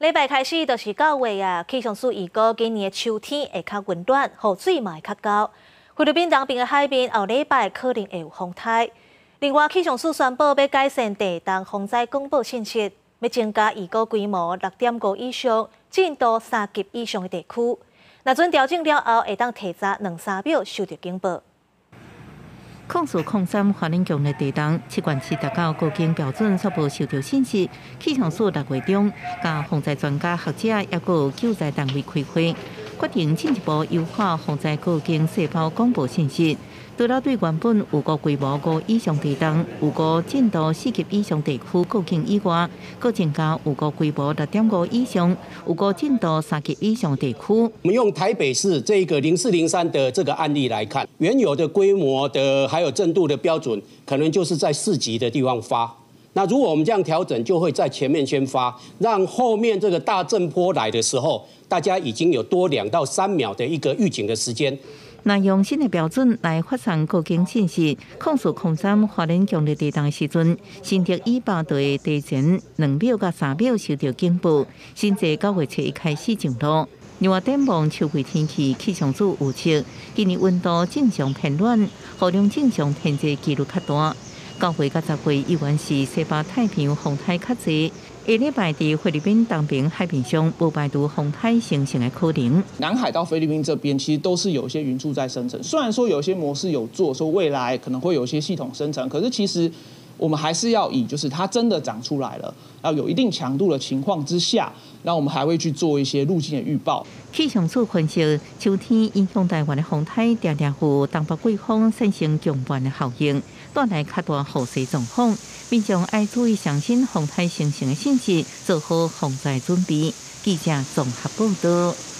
礼拜开始就是9月啊，气象署预估今年的秋天会较温暖，雨水嘛会较高。菲律宾东边的海面后礼拜可能会有风台。另外，气象署宣布要改善地动风灾公布信息，要增加预估规模6.5以上、震度3级以上的地区。若准调整了后，会当提早2-3秒收到警报。控诉03华能强烈地动，7县市达到高警标准所无受到信息。气象署6月中，甲防灾专家学者也有救灾单位开会，决定进一步优化防灾高警细胞广播信息。除了对原本有过规模5以上地动、有过震度4级以上地区高警以外，更增加有过规模6.5以上、有过震度3级以上地区。我们用台北市这个0403的这个案例来看，原有的规模的还有震度的标准，可能就是在4级的地方发。那如果我们这样调整，就会在前面先发，让后面这个大震波来的时候，大家已经有多2到3秒的一个预警的时间。那用新的标准来发送高警信息，控诉03华能强烈地动的时阵，新竹100度的地前2秒到3秒收到警报。新制9月1开始上路。另外，展望秋季天气，气象署预测今年温度正常偏暖，雨量正常偏低，几率较大。9月到10月依然是西北太平洋风台较济。下礼拜伫菲律宾东边海面上不排除风台形成的可能。南海到菲律宾这边其实都是有一些云柱在生成，虽然说有些模式有做说未来可能会有一些系统生成，可是其实我们还是要以就是它真的长出来了，要有一定强度的情况之下，那我们还会去做一些路径的预报。气象署分析，秋天影响台湾的风台常常有东北季风产生强暴的效应，带来较大雨势状况。民众要注意上新风台形成的信息，做好防灾准备。记者综合报道。